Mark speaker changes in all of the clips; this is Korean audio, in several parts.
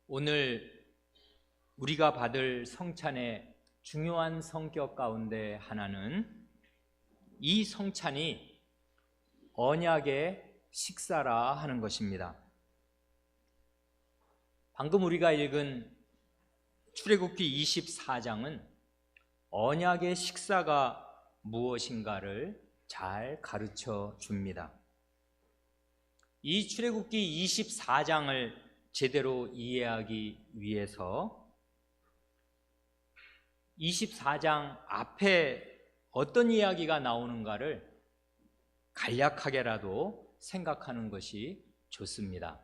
Speaker 1: 오늘 우리가 받을 성찬의 중요한 성격 가운데 하나는 이 성찬이 언약의 식사라 하는 것입니다. 방금 우리가 읽은 출애굽기 24장은 언약의 식사가 무엇인가를 잘 가르쳐 줍니다. 이 출애굽기 24장을 제대로 이해하기 위해서 24장 앞에 어떤 이야기가 나오는가를 간략하게라도 생각하는 것이 좋습니다.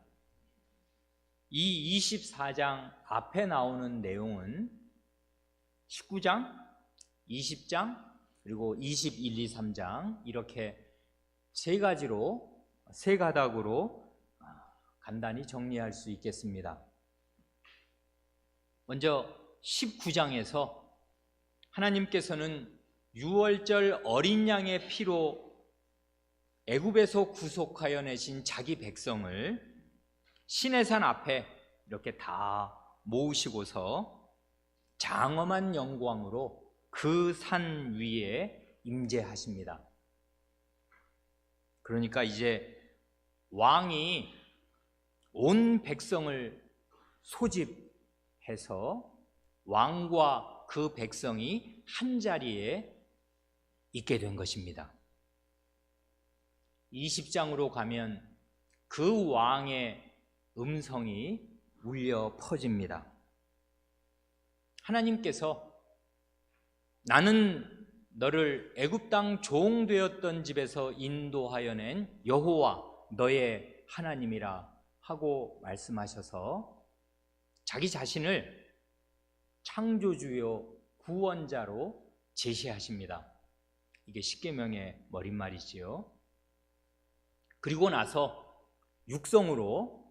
Speaker 1: 이 24장 앞에 나오는 내용은 19장, 20장, 그리고 21, 2, 3장 이렇게 세 가닥으로 간단히 정리할 수 있겠습니다. 먼저 19장에서 하나님께서는 유월절 어린 양의 피로 애굽에서 구속하여 내신 자기 백성을 시내산 앞에 이렇게 다 모으시고서 장엄한 영광으로 그 산 위에 임재하십니다. 그러니까 이제 왕이 온 백성을 소집해서 왕과 그 백성이 한 자리에 있게 된 것입니다. 20장으로 가면 그 왕의 음성이 울려 퍼집니다. 하나님께서 나는 너를 애굽 땅 종 되었던 집에서 인도하여 낸 여호와 너의 하나님이라 하고 말씀하셔서 자기 자신을 창조주요 구원자로 제시하십니다. 이게 십계명의 머릿말이지요. 그리고 나서 육성으로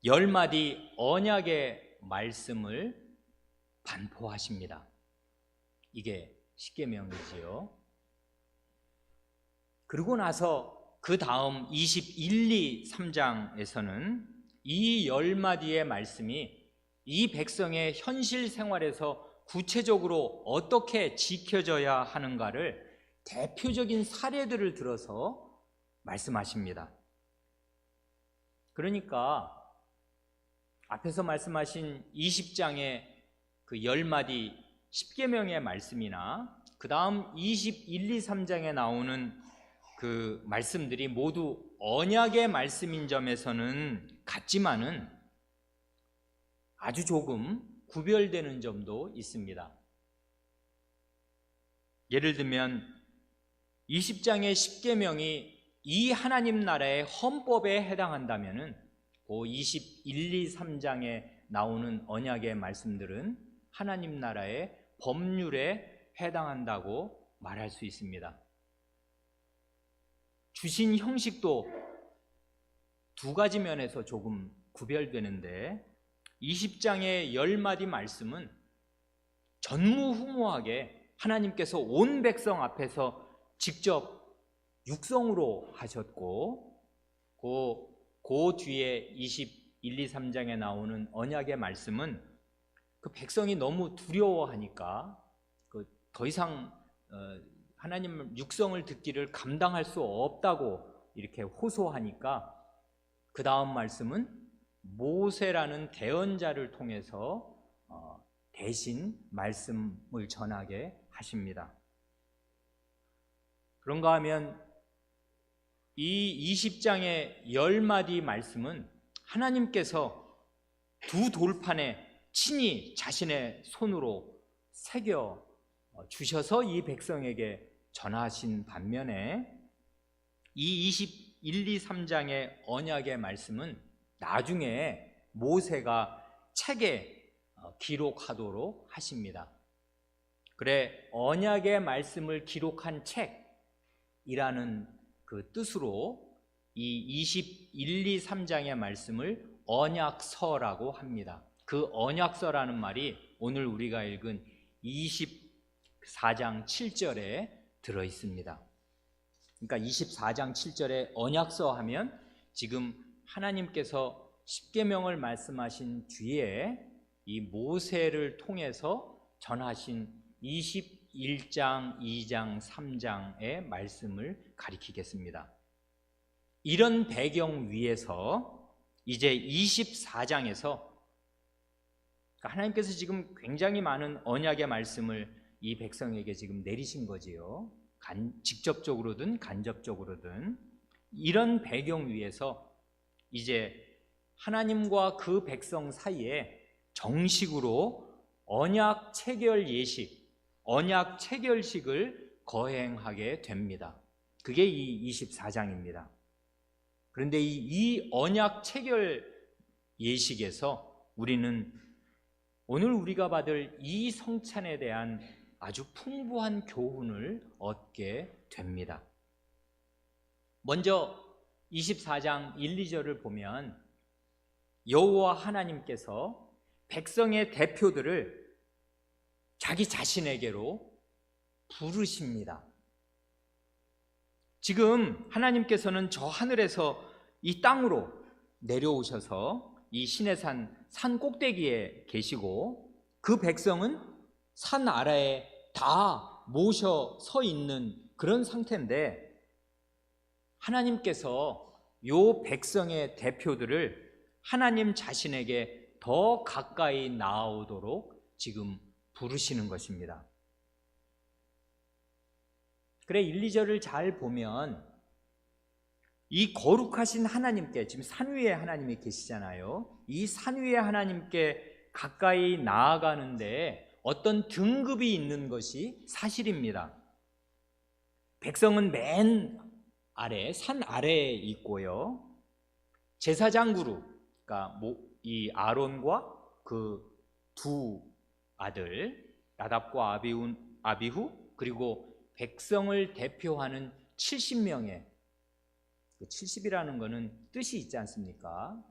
Speaker 1: 10마디 언약의 말씀을 반포하십니다. 이게 십계명이지요. 그리고 나서 그 다음 21, 2, 3장에서는 이 10마디의 말씀이 이 백성의 현실 생활에서 구체적으로 어떻게 지켜져야 하는가를 대표적인 사례들을 들어서 말씀하십니다. 그러니까 앞에서 말씀하신 20장의 그 10마디 십계명의 말씀이나 그 다음 21, 2, 3장에 나오는 그 말씀들이 모두 언약의 말씀인 점에서는 같지만은 아주 조금 구별되는 점도 있습니다. 예를 들면 20장의 십계명이 이 하나님 나라의 헌법에 해당한다면은 그 21, 2, 3장에 나오는 언약의 말씀들은 하나님 나라의 법률에 해당한다고 말할 수 있습니다. 주신 형식도 두 가지 면에서 조금 구별되는데 20장의 10마디 말씀은 전무후무하게 하나님께서 온 백성 앞에서 직접 육성으로 하셨고 그 뒤에 21, 2, 3장에 나오는 언약의 말씀은 그 백성이 너무 두려워하니까 더 이상 하나님 육성을 듣기를 감당할 수 없다고 이렇게 호소하니까 그 다음 말씀은 모세라는 대언자를 통해서 대신 말씀을 전하게 하십니다. 그런가 하면 이 20장의 10마디 말씀은 하나님께서 두 돌판에 친히 자신의 손으로 새겨 주셔서 이 백성에게 전하신 반면에 이 21, 2, 3장의 언약의 말씀은 나중에 모세가 책에 기록하도록 하십니다. 그래 언약의 말씀을 기록한 책이라는 그 뜻으로 이 21, 2, 3장의 말씀을 언약서라고 합니다. 그 언약서라는 말이 오늘 우리가 읽은 24장 7절에 들어 있습니다. 그러니까 24장 7절에 언약서 하면 지금 하나님께서 십계명을 말씀하신 뒤에 이 모세를 통해서 전하신 21장, 2장, 3장의 말씀을 가리키겠습니다. 이런 배경 위에서 이제 24장에서 하나님께서 지금 굉장히 많은 언약의 말씀을 이 백성에게 지금 내리신 거지요. 직접적으로든 간접적으로든. 이런 배경 위에서 이제 하나님과 그 백성 사이에 정식으로 언약 체결 예식, 언약 체결식을 거행하게 됩니다. 그게 이 24장입니다. 그런데 이 언약 체결 예식에서 우리는 오늘 우리가 받을 이 성찬에 대한 아주 풍부한 교훈을 얻게 됩니다. 먼저 24장 1, 2절을 보면 여호와 하나님께서 백성의 대표들을 자기 자신에게로 부르십니다. 지금 하나님께서는 저 하늘에서 이 땅으로 내려오셔서 이 시내산 산 꼭대기에 계시고 그 백성은 산 아래에 다 모셔 서 있는 그런 상태인데 하나님께서 요 백성의 대표들을 하나님 자신에게 더 가까이 나아오도록 지금 부르시는 것입니다. 그래 1, 2절을 잘 보면 이 거룩하신 하나님께, 지금 산 위에 하나님이 계시잖아요. 이 산 위에 하나님께 가까이 나아가는데 어떤 등급이 있는 것이 사실입니다. 백성은 맨 아래, 산 아래에 있고요. 제사장 그룹, 그러니까 이 아론과 그 두 아들 나답과 아비후, 그리고 백성을 대표하는 70명의 70이라는 것은 뜻이 있지 않습니까?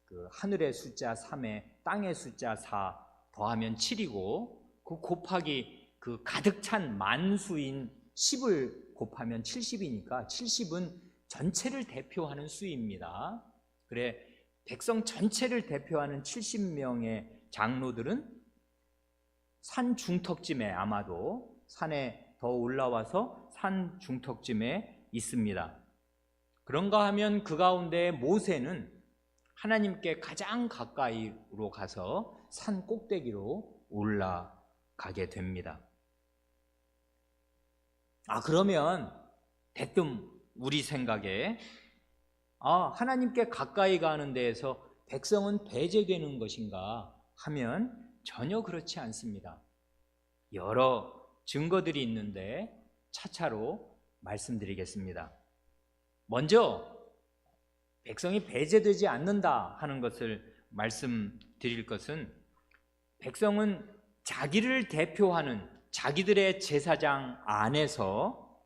Speaker 1: 그 하늘의 숫자 3에 땅의 숫자 4 더하면 7이고 그 곱하기 그 가득 찬 만수인 10을 곱하면 70이니까 70은 전체를 대표하는 수입니다. 그래 백성 전체를 대표하는 70명의 장로들은 산 중턱쯤에, 아마도 산에 더 올라와서 산 중턱쯤에 있습니다. 그런가 하면 그 가운데 모세는 하나님께 가장 가까이로 가서 산 꼭대기로 올라가게 됩니다. 그러면 대뜸 우리 생각에 하나님께 가까이 가는 데에서 백성은 배제되는 것인가 하면 전혀 그렇지 않습니다. 여러 증거들이 있는데 차차로 말씀드리겠습니다. 먼저 백성이 배제되지 않는다 하는 것을 말씀드릴 것은 백성은 자기를 대표하는 자기들의 제사장 안에서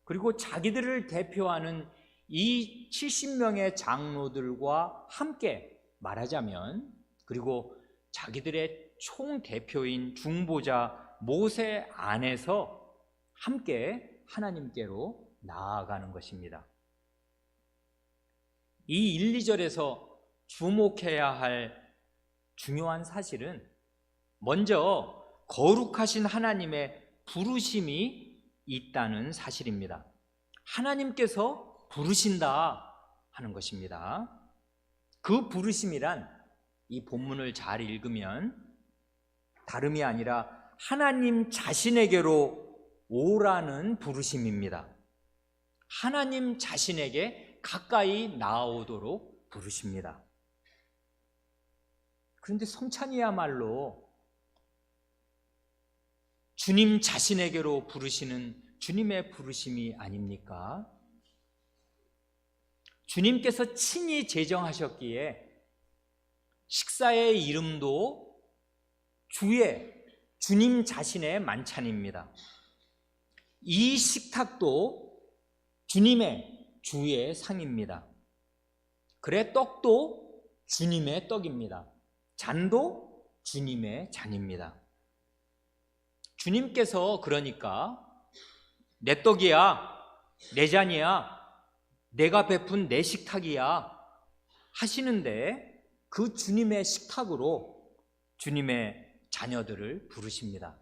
Speaker 1: 그리고 자기들을 대표하는 이 70명의 장로들과 함께 말하자면 그리고 자기들의 총대표인 중보자 모세 안에서 함께 하나님께로 나아가는 것입니다. 이 1, 2절에서 주목해야 할 중요한 사실은 먼저 거룩하신 하나님의 부르심이 있다는 사실입니다. 하나님께서 부르신다 하는 것입니다. 그 부르심이란 이 본문을 잘 읽으면 다름이 아니라 하나님 자신에게로 오라는 부르심입니다. 하나님 자신에게 가까이 나아오도록 부르십니다. 그런데 성찬이야말로 주님 자신에게로 부르시는 주님의 부르심이 아닙니까? 주님께서 친히 제정하셨기에 식사의 이름도 주님 자신의 만찬입니다. 이 식탁도 주의 상입니다. 그래 떡도 주님의 떡입니다. 잔도 주님의 잔입니다. 주님께서 그러니까 내 떡이야, 내 잔이야, 내가 베푼 내 식탁이야 하시는데 그 주님의 식탁으로 주님의 자녀들을 부르십니다.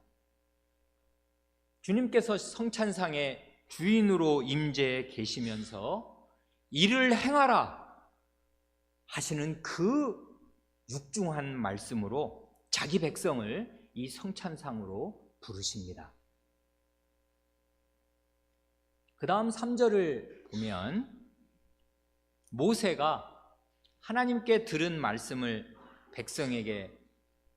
Speaker 1: 주님께서 성찬상의 주인으로 임재해 계시면서 이를 행하라 하시는 그 육중한 말씀으로 자기 백성을 이 성찬상으로 부르십니다. 그 다음 3절을 보면 모세가 하나님께 들은 말씀을 백성에게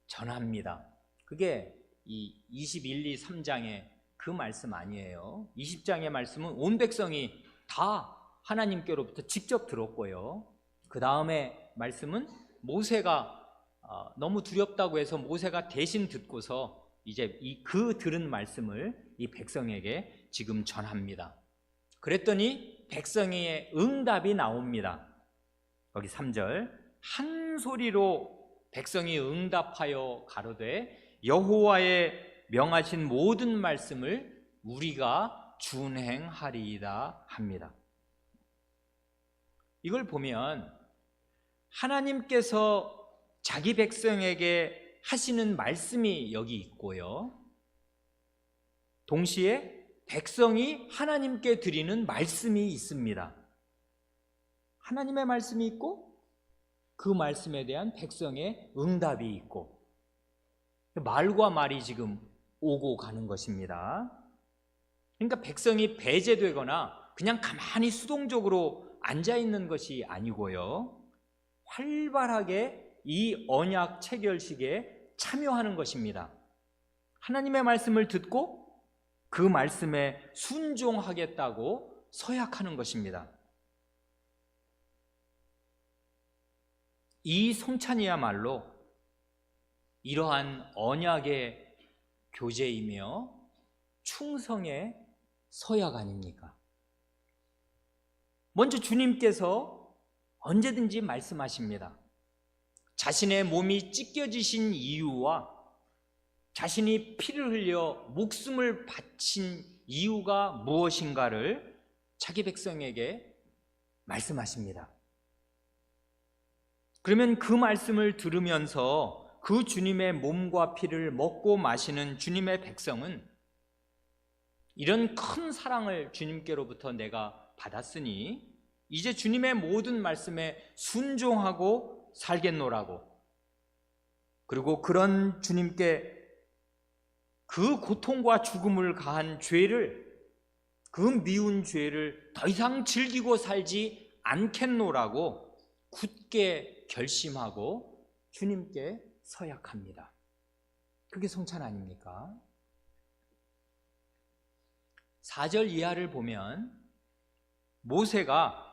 Speaker 1: 전합니다. 그게 이 21, 2, 3장의 그 말씀 아니에요. 20장의 말씀은 온 백성이 다 하나님께로부터 직접 들었고요. 그 다음에 말씀은 모세가 너무 두렵다고 해서 모세가 대신 듣고서 이제 그 들은 말씀을 이 백성에게 지금 전합니다. 그랬더니 백성의 응답이 나옵니다. 거기 3절, 한 소리로 백성이 응답하여 가로되 여호와의 명하신 모든 말씀을 우리가 준행하리이다 합니다. 이걸 보면 하나님께서 자기 백성에게 하시는 말씀이 여기 있고요, 동시에 백성이 하나님께 드리는 말씀이 있습니다. 하나님의 말씀이 있고 그 말씀에 대한 백성의 응답이 있고, 말과 말이 지금 오고 가는 것입니다. 그러니까 백성이 배제되거나 그냥 가만히 수동적으로 앉아있는 것이 아니고요, 활발하게 이 언약 체결식에 참여하는 것입니다. 하나님의 말씀을 듣고 그 말씀에 순종하겠다고 서약하는 것입니다. 이 성찬이야말로 이러한 언약의 교제이며 충성의 서약 아닙니까? 먼저 주님께서 언제든지 말씀하십니다. 자신의 몸이 찢겨지신 이유와 자신이 피를 흘려 목숨을 바친 이유가 무엇인가를 자기 백성에게 말씀하십니다. 그러면 그 말씀을 들으면서 그 주님의 몸과 피를 먹고 마시는 주님의 백성은 이런 큰 사랑을 주님께로부터 내가 받았으니 이제 주님의 모든 말씀에 순종하고 살겠노라고, 그리고 그런 주님께 그 고통과 죽음을 가한 죄를, 그 미운 죄를 더 이상 즐기고 살지 않겠노라고 굳게 결심하고 주님께 서약합니다. 그게 성찬 아닙니까? 4절 이하를 보면 모세가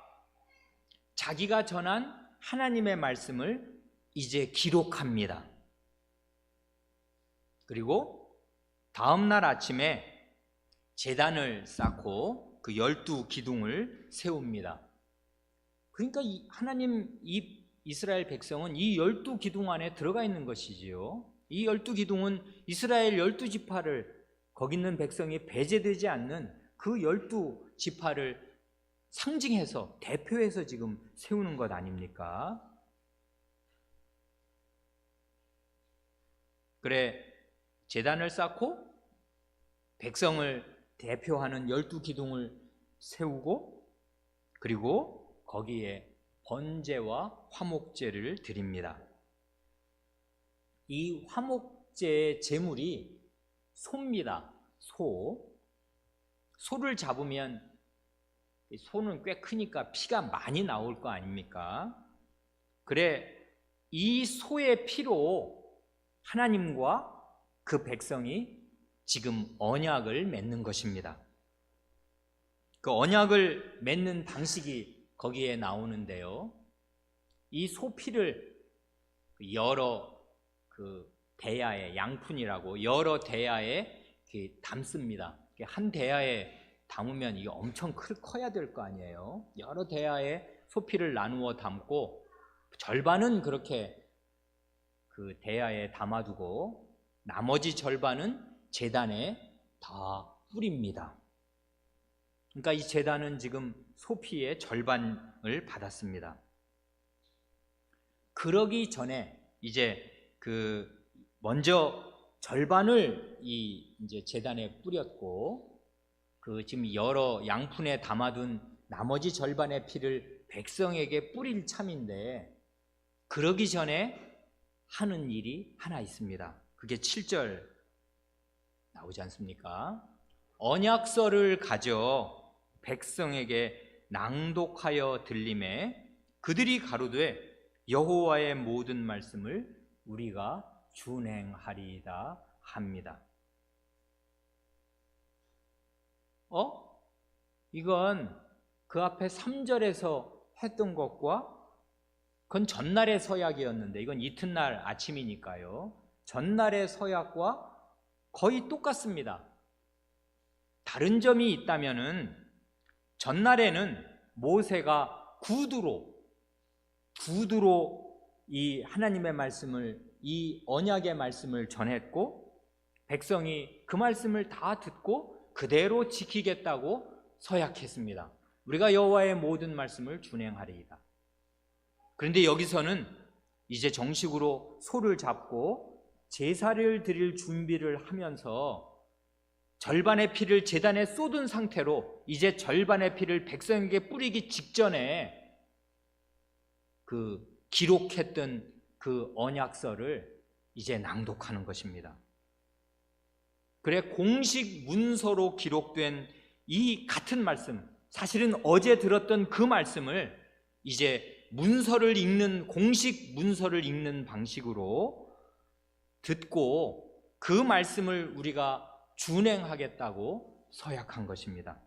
Speaker 1: 자기가 전한 하나님의 말씀을 이제 기록합니다. 그리고 다음 날 아침에 제단을 쌓고 그 12기둥을 세웁니다. 그러니까 하나님 이 이스라엘 백성은 이 12기둥 안에 들어가 있는 것이지요. 이 12기둥은 이스라엘 12지파를, 거기 있는 백성이 배제되지 않는 그 12지파를 상징해서, 대표해서 지금 세우는 것 아닙니까? 그래, 제단을 쌓고 백성을 대표하는 12기둥을 세우고, 그리고 거기에 번제와 화목제를 드립니다. 이 화목제의 제물이 소입니다. 소를 잡으면 소는 꽤 크니까 피가 많이 나올 거 아닙니까? 그래, 이 소의 피로 하나님과 그 백성이 지금 언약을 맺는 것입니다. 그 언약을 맺는 방식이 거기에 나오는데요, 이 소피를 여러 그 대야에, 양푼이라고 여러 대야에 담습니다. 한 대야에 담으면 이게 엄청 커야 될 거 아니에요. 여러 대야에 소피를 나누어 담고 절반은 그렇게 그 대야에 담아두고 나머지 절반은 제단에 다 뿌립니다. 그러니까 이 제단은 지금 소피의 절반을 받았습니다. 그러기 전에 이제 먼저 절반을 이제 제단에 뿌렸고, 지금 여러 양푼에 담아둔 나머지 절반의 피를 백성에게 뿌릴 참인데, 그러기 전에 하는 일이 하나 있습니다. 그게 7절 나오지 않습니까? 언약서를 가져 백성에게 낭독하여 들림에 그들이 가로되 여호와의 모든 말씀을 우리가 준행하리이다 합니다. 이건 그 앞에 3절에서 했던 것과, 그건 전날의 서약이었는데, 이건 이튿날 아침이니까요, 전날의 서약과 거의 똑같습니다. 다른 점이 있다면은, 전날에는 모세가 구두로 이 하나님의 말씀을, 이 언약의 말씀을 전했고, 백성이 그 말씀을 다 듣고 그대로 지키겠다고 서약했습니다. 우리가 여호와의 모든 말씀을 준행하리이다. 그런데 여기서는 이제 정식으로 소를 잡고 제사를 드릴 준비를 하면서 절반의 피를 제단에 쏟은 상태로 이제 절반의 피를 백성에게 뿌리기 직전에 기록했던 그 언약서를 이제 낭독하는 것입니다. 그래, 공식 문서로 기록된 이 같은 말씀, 사실은 어제 들었던 그 말씀을 이제 공식 문서를 읽는 방식으로 듣고 그 말씀을 우리가 준행하겠다고 서약한 것입니다.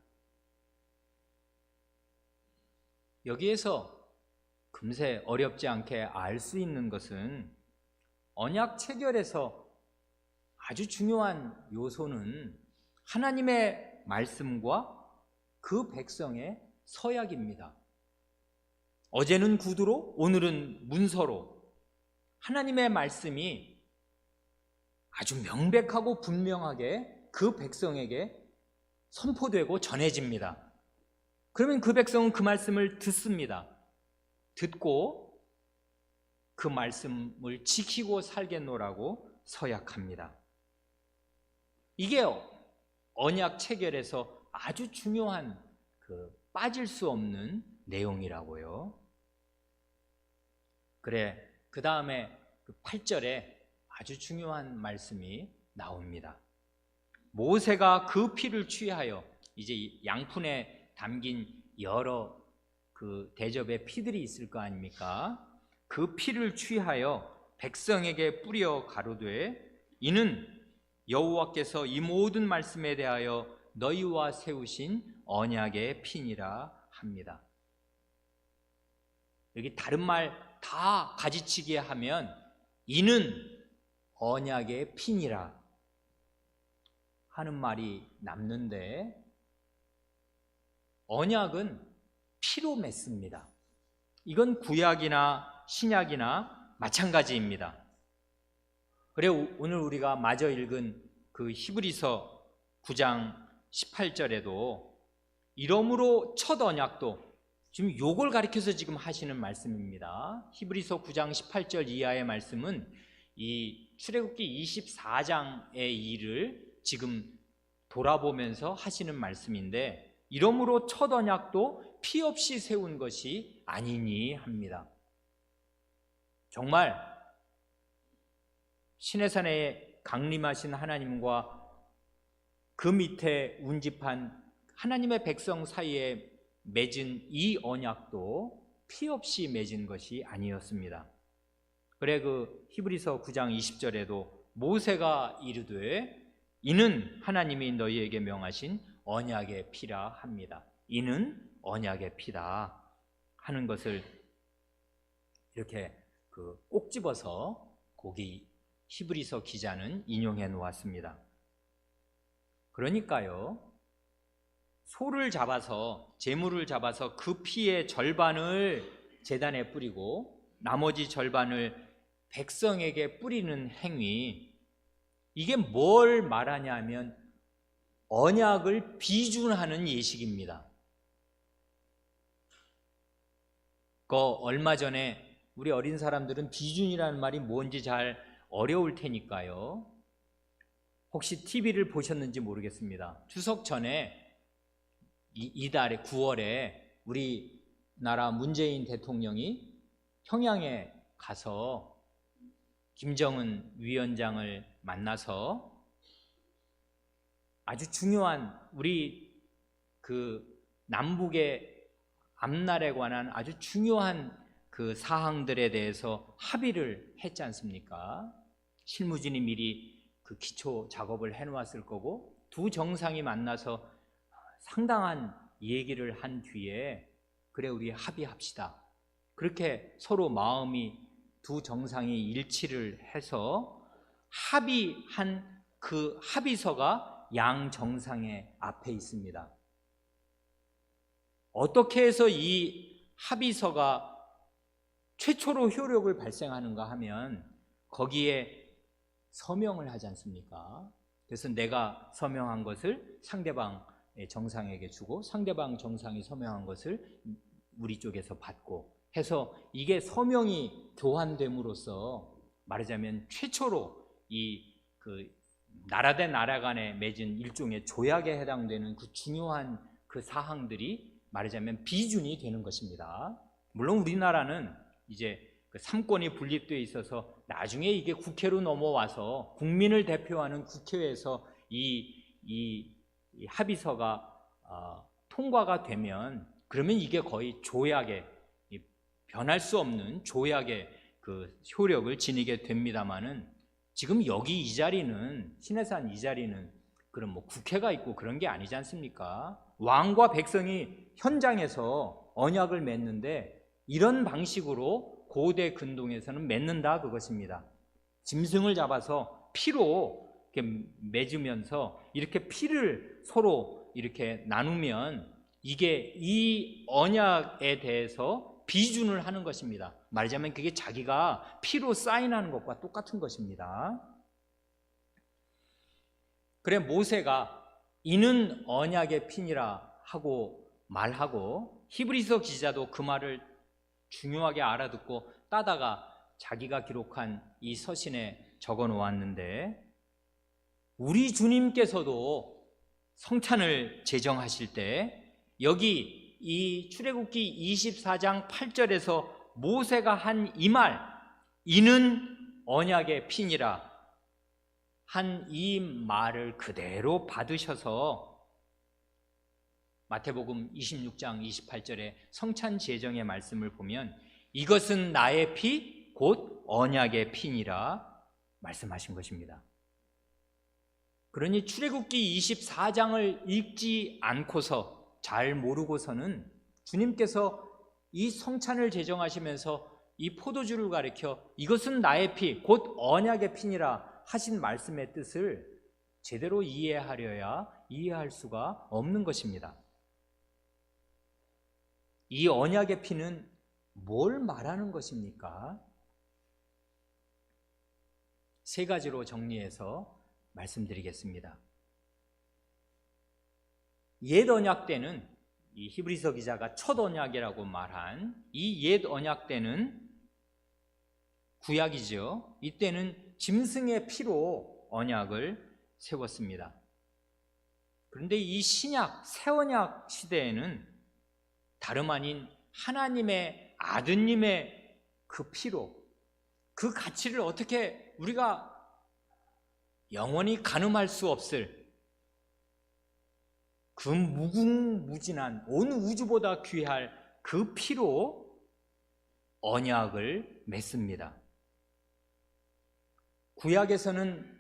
Speaker 1: 여기에서 금세 어렵지 않게 알 수 있는 것은, 언약 체결에서 아주 중요한 요소는 하나님의 말씀과 그 백성의 서약입니다. 어제는 구두로, 오늘은 문서로 하나님의 말씀이 아주 명백하고 분명하게 그 백성에게 선포되고 전해집니다. 그러면 그 백성은 그 말씀을 듣습니다. 듣고 그 말씀을 지키고 살겠노라고 서약합니다. 이게 언약 체결에서 아주 중요한 빠질 수 없는 내용이라고요. 그래, 그 다음에 8절에 아주 중요한 말씀이 나옵니다. 모세가 그 피를 취하여, 이제 양푼에 담긴 여러 대접의 피들이 있을 거 아닙니까? 그 피를 취하여 백성에게 뿌려 가로되 이는 여호와께서 이 모든 말씀에 대하여 너희와 세우신 언약의 피니라 합니다. 여기 다른 말 다 가지치기에 하면 이는 언약의 피니라 하는 말이 남는데, 언약은 피로 맺습니다. 이건 구약이나 신약이나 마찬가지입니다. 그래, 오늘 우리가 마저 읽은 그 히브리서 9장 18절에도 이러므로 첫 언약도, 지금 요걸 가리켜서 지금 하시는 말씀입니다. 히브리서 9장 18절 이하의 말씀은 이 출애굽기 24장의 일을 지금 돌아보면서 하시는 말씀인데, 이러므로 첫 언약도 피 없이 세운 것이 아니니 합니다. 정말 시내산에 강림하신 하나님과 그 밑에 운집한 하나님의 백성 사이에 맺은 이 언약도 피 없이 맺은 것이 아니었습니다. 그래, 히브리서 9장 20절에도 모세가 이르되 이는 하나님이 너희에게 명하신 언약의 피라 합니다. 이는 언약의 피다 하는 것을 이렇게 꼭 집어서 거기 히브리서 기자는 인용해 놓았습니다. 그러니까요, 소를 잡아서, 제물을 잡아서 그 피의 절반을 제단에 뿌리고 나머지 절반을 백성에게 뿌리는 행위, 이게 뭘 말하냐면 언약을 비준하는 예식입니다. 얼마 전에 우리 어린 사람들은 비준이라는 말이 뭔지 잘 어려울 테니까요. 혹시 TV를 보셨는지 모르겠습니다. 추석 전에 이달에 9월에 우리나라 문재인 대통령이 평양에 가서 김정은 위원장을 만나서 아주 중요한 우리 그 남북의 앞날에 관한 아주 중요한 그 사항들에 대해서 합의를 했지 않습니까? 실무진이 미리 그 기초 작업을 해놓았을 거고 두 정상이 만나서 상당한 얘기를 한 뒤에 그래 우리 합의합시다. 그렇게 서로 마음이 두 정상이 일치를 해서 합의한 그 합의서가 양 정상의 앞에 있습니다. 어떻게 해서 이 합의서가 최초로 효력을 발생하는가 하면 거기에 서명을 하지 않습니까? 그래서 내가 서명한 것을 상대방 정상에게 주고 상대방 정상이 서명한 것을 우리 쪽에서 받고 해서 이게 서명이 교환됨으로써 말하자면 최초로 이 그 나라 대 나라 간에 맺은 일종의 조약에 해당되는 그 중요한 그 사항들이 말하자면 비준이 되는 것입니다. 물론 우리나라는 이제 그 삼권이 분립되어 있어서 나중에 이게 국회로 넘어와서 국민을 대표하는 국회에서 이 합의서가 통과가 되면 그러면 이게 거의 조약의 변할 수 없는 조약의 그 효력을 지니게 됩니다만은 지금 여기 이 자리는 신해산 이 자리는 그런 뭐 국회가 있고 그런 게 아니지 않습니까? 왕과 백성이 현장에서 언약을 맺는데 이런 방식으로 고대 근동에서는 맺는다 그것입니다. 짐승을 잡아서 피로 이렇게 맺으면서 이렇게 피를 서로 이렇게 나누면 이게 이 언약에 대해서 비준을 하는 것입니다. 말하자면 그게 자기가 피로 사인하는 것과 똑같은 것입니다. 그래 모세가 이는 언약의 피니라 하고 말하고 히브리서 기자도 그 말을 중요하게 알아듣고 따다가 자기가 기록한 이 서신에 적어 놓았는데 우리 주님께서도 성찬을 제정하실 때 여기 이 출애굽기 24장 8절에서 모세가 한 이 말 이는 언약의 피니라 한 이 말을 그대로 받으셔서 마태복음 26장 28절에 성찬 제정의 말씀을 보면 이것은 나의 피 곧 언약의 피니라 말씀하신 것입니다. 그러니 출애굽기 24장을 읽지 않고서 잘 모르고서는 주님께서 이 성찬을 제정하시면서 이 포도주를 가리켜 이것은 나의 피 곧 언약의 피니라 하신 말씀의 뜻을 제대로 이해하려야 이해할 수가 없는 것입니다. 이 언약의 피는 뭘 말하는 것입니까? 세 가지로 정리해서 말씀드리겠습니다. 옛 언약 때는 이 히브리서 기자가 첫 언약이라고 말한 이 옛 언약 때는 구약이죠. 이때는 짐승의 피로 언약을 세웠습니다. 그런데 이 신약, 새 언약 시대에는 다름 아닌 하나님의 아드님의 그 피로 그 가치를 어떻게 우리가 영원히 가늠할 수 없을 그 무궁무진한 온 우주보다 귀할 그 피로 언약을 맺습니다. 구약에서는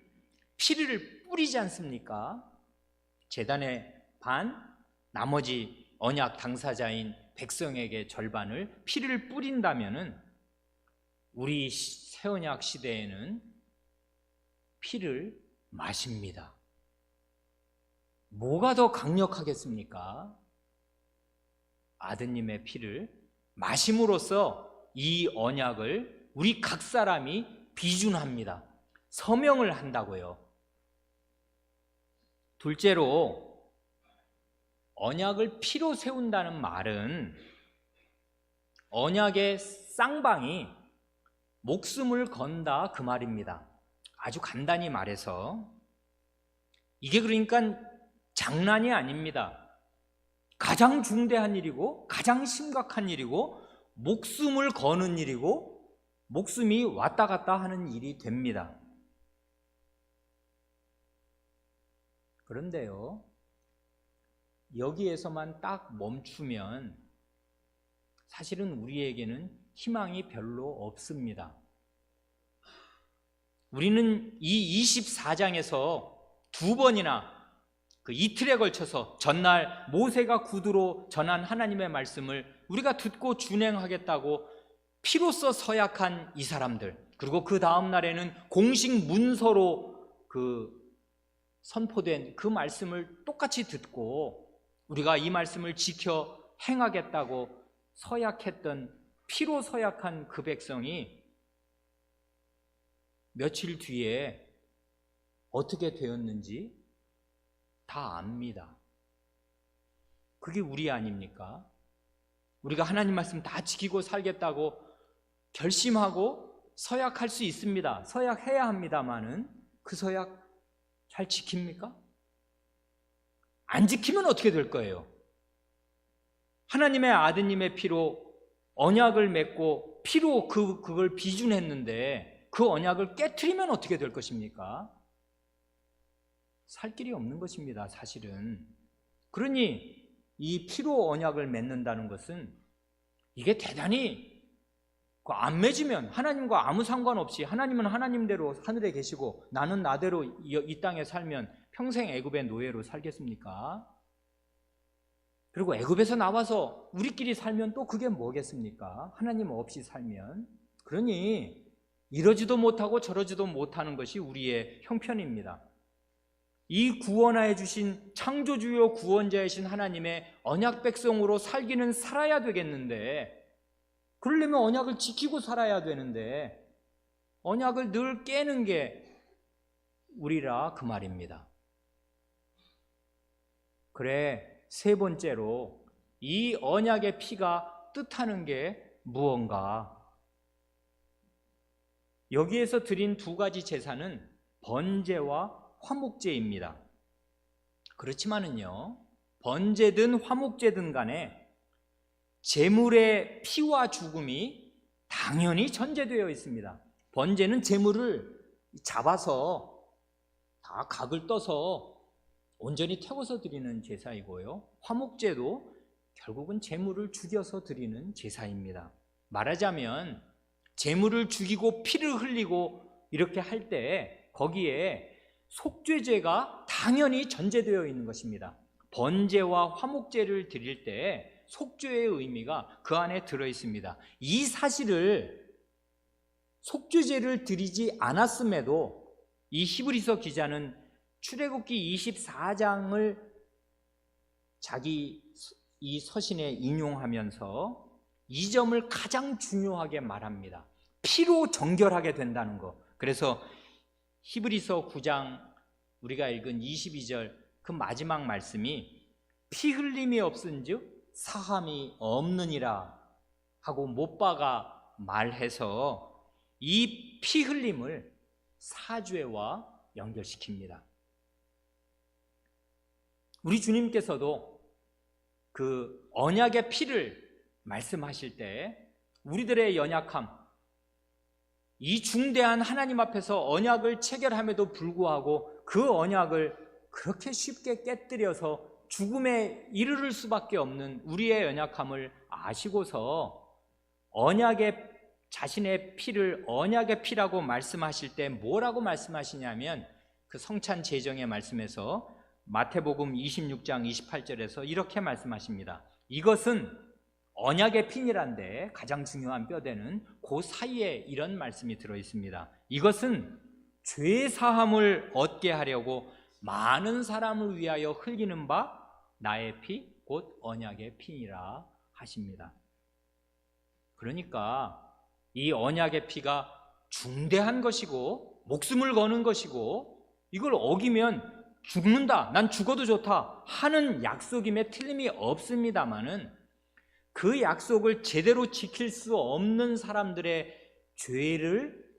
Speaker 1: 피를 뿌리지 않습니까? 제단의 반, 나머지 언약 당사자인 백성에게 절반을 피를 뿌린다면은 우리 새언약 시대에는 피를 마십니다. 뭐가 더 강력하겠습니까? 아드님의 피를 마심으로써 이 언약을 우리 각 사람이 비준합니다. 서명을 한다고요. 둘째로 언약을 피로 세운다는 말은 언약의 쌍방이 목숨을 건다 그 말입니다. 아주 간단히 말해서 이게 그러니까 장난이 아닙니다. 가장 중대한 일이고 가장 심각한 일이고 목숨을 거는 일이고 목숨이 왔다 갔다 하는 일이 됩니다. 그런데요, 여기에서만 딱 멈추면 사실은 우리에게는 희망이 별로 없습니다. 우리는 이 24장에서 두 번이나 그 이틀에 걸쳐서 전날 모세가 구두로 전한 하나님의 말씀을 우리가 듣고 준행하겠다고 피로써 서약한 이 사람들, 그리고 그 다음 날에는 공식 문서로 선포된 그 말씀을 똑같이 듣고 우리가 이 말씀을 지켜 행하겠다고 서약했던 피로 서약한 그 백성이 며칠 뒤에 어떻게 되었는지 다 압니다. 그게 우리 아닙니까? 우리가 하나님 말씀 다 지키고 살겠다고 결심하고 서약할 수 있습니다. 서약해야 합니다마는 그 서약 잘 지킵니까? 안 지키면 어떻게 될 거예요? 하나님의 아드님의 피로 언약을 맺고 피로 그걸 비준했는데 그 언약을 깨트리면 어떻게 될 것입니까? 살 길이 없는 것입니다, 사실은. 그러니 이 피로 언약을 맺는다는 것은 이게 대단히 안 맺으면 하나님과 아무 상관없이 하나님은 하나님대로 하늘에 계시고 나는 나대로 이 땅에 살면 평생 애굽의 노예로 살겠습니까? 그리고 애굽에서 나와서 우리끼리 살면 또 그게 뭐겠습니까? 하나님 없이 살면. 그러니 이러지도 못하고 저러지도 못하는 것이 우리의 형편입니다. 이 구원하여 주신 창조주요 구원자이신 하나님의 언약 백성으로 살기는 살아야 되겠는데, 그러려면 언약을 지키고 살아야 되는데 언약을 늘 깨는 게 우리라 그 말입니다. 그래, 세 번째로 이 언약의 피가 뜻하는 게 무언가? 여기에서 드린 두 가지 제사는 번제와 화목제입니다. 그렇지만은요, 번제든 화목제든 간에 제물의 피와 죽음이 당연히 전제되어 있습니다. 번제는 제물을 잡아서 다 각을 떠서 온전히 태워서 드리는 제사이고요, 화목제도 결국은 제물을 죽여서 드리는 제사입니다. 말하자면 제물을 죽이고 피를 흘리고 이렇게 할 때 거기에 속죄제가 당연히 전제되어 있는 것입니다. 번제와 화목제를 드릴 때 속죄의 의미가 그 안에 들어 있습니다. 이 사실을 속죄제를 드리지 않았음에도 이 히브리서 기자는 출애굽기 24장을 자기 이 서신에 인용하면서 이 점을 가장 중요하게 말합니다. 피로 정결하게 된다는 것. 그래서 히브리서 9장 우리가 읽은 22절 그 마지막 말씀이 피 흘림이 없은즉 사함이 없느니라 하고 못 박아 말해서 이 피 흘림을 사죄와 연결시킵니다. 우리 주님께서도 그 언약의 피를 말씀하실 때 우리들의 연약함, 이 중대한 하나님 앞에서 언약을 체결함에도 불구하고 그 언약을 그렇게 쉽게 깨뜨려서 죽음에 이르를 수밖에 없는 우리의 연약함을 아시고서 언약의 자신의 피를 언약의 피라고 말씀하실 때 뭐라고 말씀하시냐면 그 성찬 제정의 말씀에서 마태복음 26장 28절에서 이렇게 말씀하십니다. 이것은 언약의 피니란데 가장 중요한 뼈대는 그 사이에 이런 말씀이 들어 있습니다. 이것은 죄 사함을 얻게 하려고 많은 사람을 위하여 흘리는 바 나의 피 곧 언약의 피니라 하십니다. 그러니까 이 언약의 피가 중대한 것이고 목숨을 거는 것이고 이걸 어기면 죽는다, 난 죽어도 좋다 하는 약속임에 틀림이 없습니다마는 그 약속을 제대로 지킬 수 없는 사람들의 죄를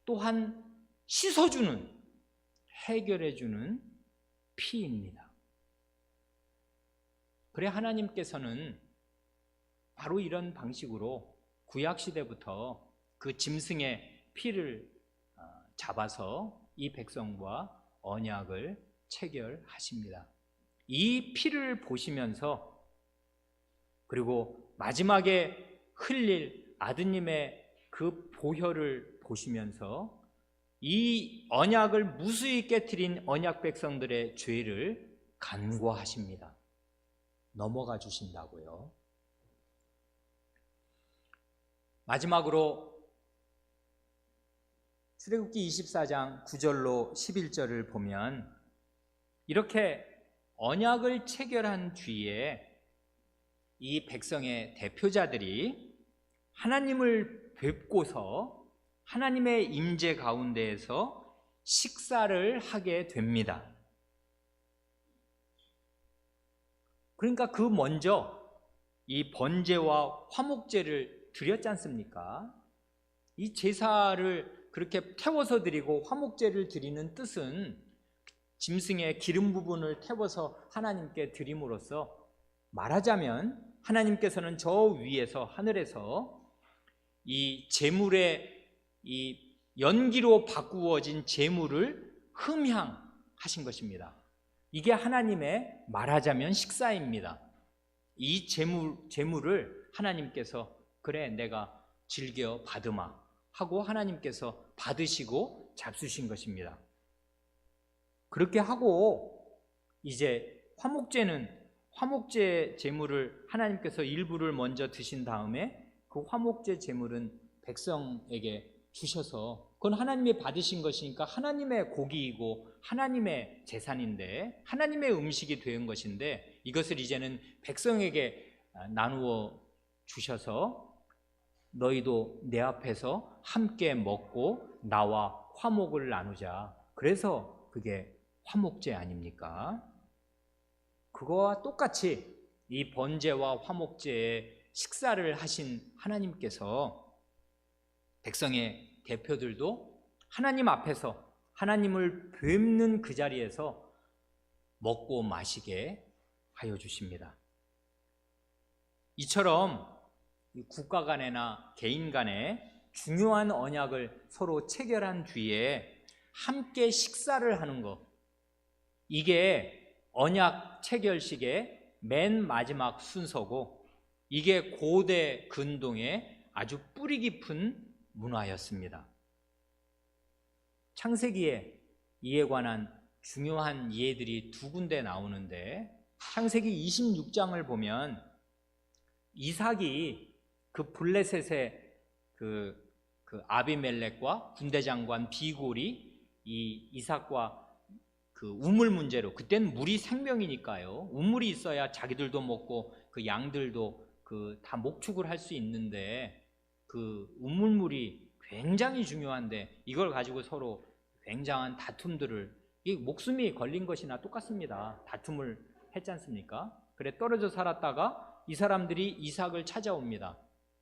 Speaker 1: 또한 씻어주는, 해결해주는 피입니다. 그래 하나님께서는 바로 이런 방식으로 구약시대부터 그 짐승의 피를 잡아서 이 백성과 언약을 체결하십니다. 이 피를 보시면서, 그리고 마지막에 흘릴 아드님의 그 보혈을 보시면서 이 언약을 무수히 깨트린 언약 백성들의 죄를 간구하십니다. 넘어가 주신다고요. 마지막으로 출애굽기 24장 9절로 11절을 보면 이렇게 언약을 체결한 뒤에 이 백성의 대표자들이 하나님을 뵙고서 하나님의 임재 가운데에서 식사를 하게 됩니다. 그러니까 그 먼저 이 번제와 화목제를 드렸지 않습니까? 이 제사를 그렇게 태워서 드리고 화목제를 드리는 뜻은 짐승의 기름 부분을 태워서 하나님께 드림으로써, 말하자면 하나님께서는 저 위에서, 하늘에서 이 제물의 이 연기로 바꾸어진 제물을 흠향하신 것입니다. 이게 하나님의 말하자면 식사입니다. 이 제물을 하나님께서 그래 내가 즐겨 받으마 하고 하나님께서 받으시고 잡수신 것입니다. 그렇게 하고 이제 화목제 제물을 하나님께서 일부를 먼저 드신 다음에 그 화목제 제물은 백성에게 주셔서, 그건 하나님이 받으신 것이니까 하나님의 고기이고 하나님의 제산인데 하나님의 음식이 된 것인데, 이것을 이제는 백성에게 나누어 주셔서 너희도 내 앞에서 함께 먹고 나와 화목을 나누자. 그래서 그게 화목제 아닙니까? 그거와 똑같이 이 번제와 화목제에 식사를 하신 하나님께서 백성의 대표들도 하나님 앞에서 하나님을 뵙는 그 자리에서 먹고 마시게 하여 주십니다. 이처럼 국가 간에나 개인 간에 중요한 언약을 서로 체결한 뒤에 함께 식사를 하는 것, 이게 언약 체결식의 맨 마지막 순서고, 이게 고대 근동의 아주 뿌리 깊은 문화였습니다. 창세기에 이에 관한 중요한 예들이 두 군데 나오는데, 창세기 26장을 보면 이삭이 그 블레셋의 그 아비멜렉과 군대장관 비골이 이 이삭과 그 우물 문제로, 그때는 물이 생명이니까요, 우물이 있어야 자기들도 먹고 그 양들도 그 다 목축을 할 수 있는데, 그 우물물이 굉장히 중요한데 이걸 가지고 서로 굉장한 다툼들을, 이 목숨이 걸린 것이나 똑같습니다. 다툼을 했지 않습니까? 그래 떨어져 살았다가 이 사람들이 이삭을 찾아옵니다.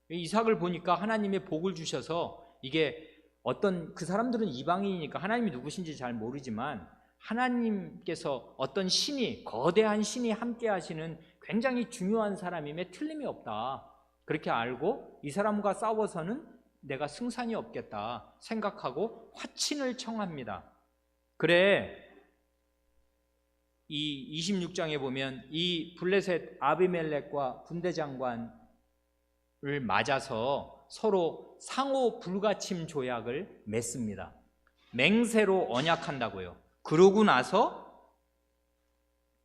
Speaker 1: 이삭을 보니까 하나님의 복을 주셔서, 이게 어떤 그 사람들은 이방인이니까 하나님이 누구신지 잘 모르지만 하나님께서 어떤 신이, 거대한 신이 함께 하시는 굉장히 중요한 사람임에 틀림이 없다, 그렇게 알고 이 사람과 싸워서는 내가 승산이 없겠다 생각하고 화친을 청합니다. 그래 이 26장에 보면 이 블레셋 아비멜렉과 군대장관을 맞아서 서로 상호 불가침 조약을 맺습니다. 맹세로 언약한다고요. 그러고 나서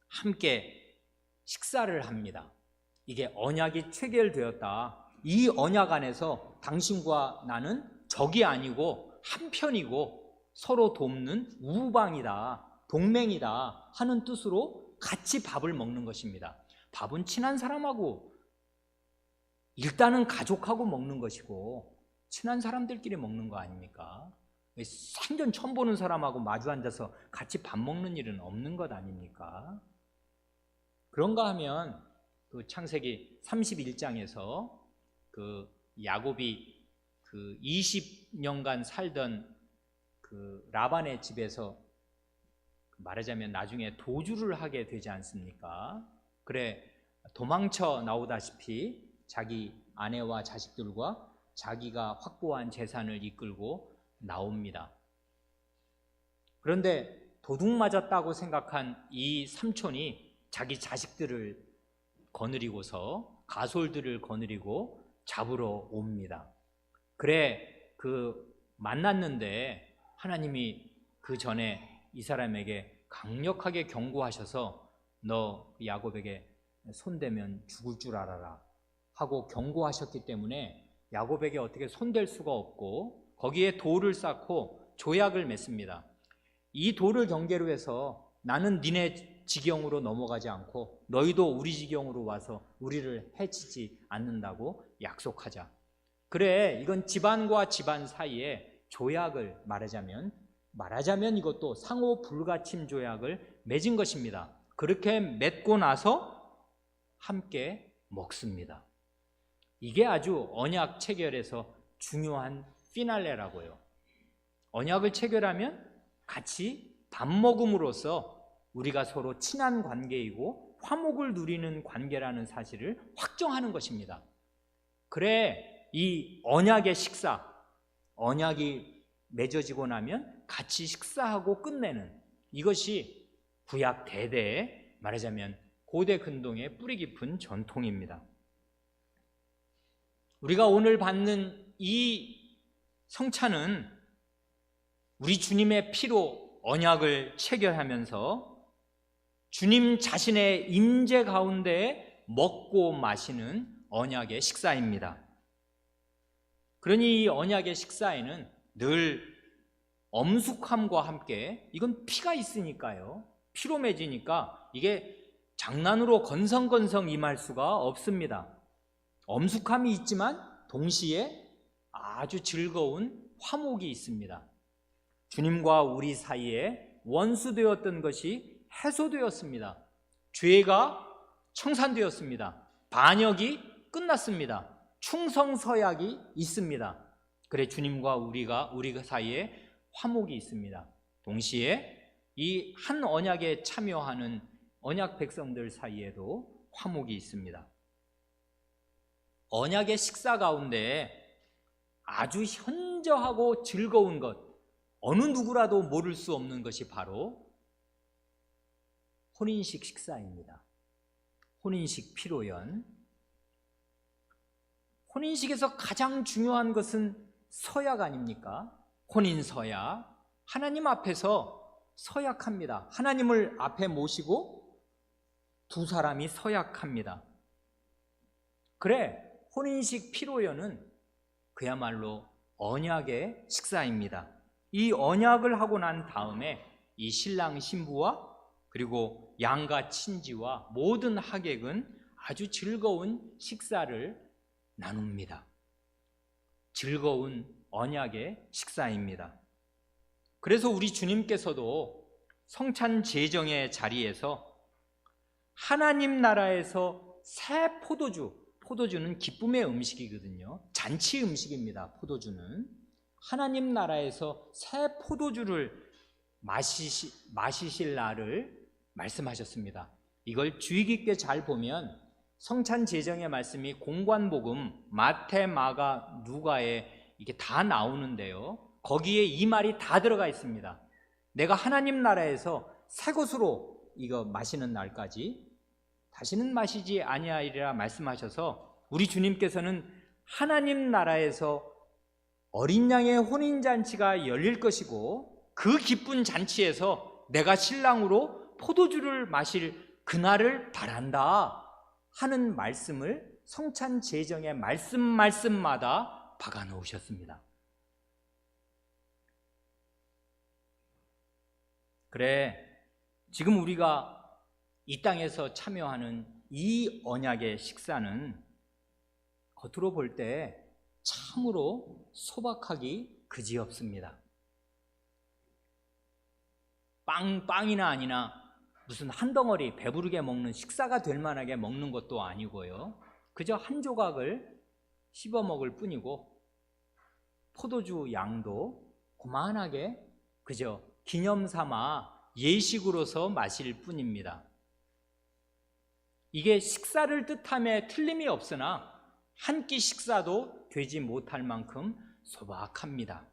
Speaker 1: 함께 식사를 합니다. 이게 언약이 체결되었다. 이 언약 안에서 당신과 나는 적이 아니고 한편이고 서로 돕는 우방이다, 동맹이다 하는 뜻으로 같이 밥을 먹는 것입니다. 밥은 친한 사람하고, 일단은 가족하고 먹는 것이고 친한 사람들끼리 먹는 거 아닙니까? 생전 처음 보는 사람하고 마주 앉아서 같이 밥 먹는 일은 없는 것 아닙니까? 그런가 하면 그 창세기 31장에서 그 야곱이 그 20년간 살던 그 라반의 집에서 말하자면 나중에 도주를 하게 되지 않습니까? 그래 도망쳐 나오다시피 자기 아내와 자식들과 자기가 확보한 재산을 이끌고 나옵니다. 그런데 도둑 맞았다고 생각한 이 삼촌이 자기 자식들을 거느리고서 가솔들을 거느리고 잡으러 옵니다. 그래 만났는데 하나님이 그 전에 이 사람에게 강력하게 경고하셔서 너 야곱에게 손대면 죽을 줄 알아라 하고 경고하셨기 때문에 야곱에게 어떻게 손댈 수가 없고 거기에 돌을 쌓고 조약을 맺습니다. 이 돌을 경계로 해서 나는 니네 지경으로 넘어가지 않고 너희도 우리 지경으로 와서 우리를 해치지 않는다고 약속하자. 그래 이건 집안과 집안 사이에 조약을 말하자면 이것도 상호 불가침 조약을 맺은 것입니다. 그렇게 맺고 나서 함께 먹습니다. 이게 아주 언약 체결에서 중요한 피날레라고요. 언약을 체결하면 같이 밥 먹음으로써 우리가 서로 친한 관계이고 화목을 누리는 관계라는 사실을 확정하는 것입니다. 그래 이 언약의 식사, 언약이 맺어지고 나면 같이 식사하고 끝내는 이것이 구약 대대에 말하자면 고대 근동의 뿌리 깊은 전통입니다. 우리가 오늘 받는 이 성찬은 우리 주님의 피로 언약을 체결하면서 주님 자신의 임재 가운데 먹고 마시는 언약의 식사입니다. 그러니 이 언약의 식사에는 늘 엄숙함과 함께 이건 피가 있으니까요. 피로 맺으니까 이게 장난으로 건성건성 임할 수가 없습니다. 엄숙함이 있지만 동시에 아주 즐거운 화목이 있습니다. 주님과 우리 사이에 원수되었던 것이 해소되었습니다. 죄가 청산되었습니다. 반역이 끝났습니다. 충성서약이 있습니다. 그래 주님과 우리 사이에 화목이 있습니다. 동시에 이 한 언약에 참여하는 언약 백성들 사이에도 화목이 있습니다. 언약의 식사 가운데 아주 현저하고 즐거운 것, 어느 누구라도 모를 수 없는 것이 바로 혼인식 식사입니다. 혼인식 피로연. 혼인식에서 가장 중요한 것은 서약 아닙니까? 혼인 서약. 하나님 앞에서 서약합니다. 하나님을 앞에 모시고 두 사람이 서약합니다. 그래, 혼인식 피로연은 그야말로 언약의 식사입니다. 이 언약을 하고 난 다음에 이 신랑 신부와 그리고 양가 친지와 모든 하객은 아주 즐거운 식사를 나눕니다. 즐거운 언약의 식사입니다. 그래서 우리 주님께서도 성찬 제정의 자리에서 하나님 나라에서 새 포도주는 기쁨의 음식이거든요. 잔치 음식입니다. 포도주는 하나님 나라에서 새 포도주를 마시실 날을 말씀하셨습니다. 이걸 주의 깊게 잘 보면 성찬 제정의 말씀이 공관복음 마태, 마가, 누가에 이게 다 나오는데요. 거기에 이 말이 다 들어가 있습니다. 내가 하나님 나라에서 새 것으로 이거 마시는 날까지 다시는 마시지 아니하리라 말씀하셔서 우리 주님께서는 하나님 나라에서 어린 양의 혼인잔치가 열릴 것이고 그 기쁜 잔치에서 내가 신랑으로 포도주를 마실 그날을 바란다 하는 말씀을 성찬 제정의 말씀마다 박아 놓으셨습니다. 그래, 지금 우리가 이 땅에서 참여하는 이 언약의 식사는 겉으로 볼 때 참으로 소박하기 그지없습니다. 빵이나 아니나 무슨 한 덩어리 배부르게 먹는 식사가 될 만하게 먹는 것도 아니고요. 그저 한 조각을 씹어 먹을 뿐이고 포도주 양도 고만하게 그저 기념 삼아 예식으로서 마실 뿐입니다. 이게 식사를 뜻함에 틀림이 없으나 한 끼 식사도 되지 못할 만큼 소박합니다.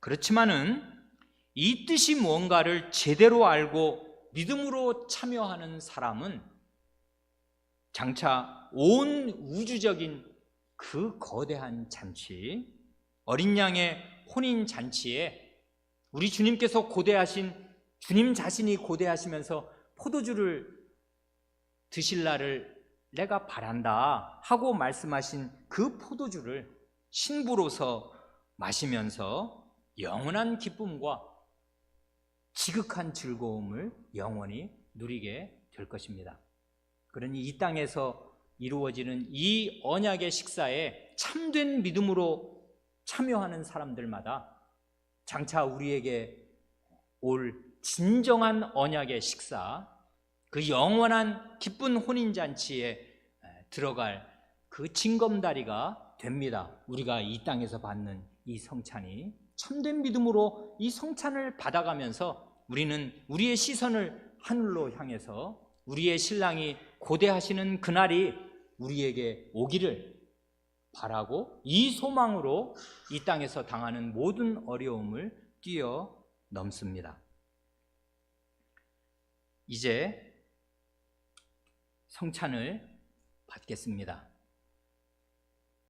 Speaker 1: 그렇지만은 이 뜻이 무언가를 제대로 알고 믿음으로 참여하는 사람은 장차 온 우주적인 그 거대한 잔치, 어린 양의 혼인 잔치에 우리 주님께서 고대하신, 주님 자신이 고대하시면서 포도주를 드실 날을 내가 바란다 하고 말씀하신 그 포도주를 신부로서 마시면서 영원한 기쁨과 지극한 즐거움을 영원히 누리게 될 것입니다. 그러니 이 땅에서 이루어지는 이 언약의 식사에 참된 믿음으로 참여하는 사람들마다 장차 우리에게 올 진정한 언약의 식사, 그 영원한 기쁜 혼인잔치에 들어갈 그 징검다리가 됩니다. 우리가 이 땅에서 받는 이 성찬이 참된 믿음으로 이 성찬을 받아가면서 우리는 우리의 시선을 하늘로 향해서 우리의 신랑이 고대하시는 그날이 우리에게 오기를 바라고 이 소망으로 이 땅에서 당하는 모든 어려움을 뛰어넘습니다. 이제 성찬을 받겠습니다.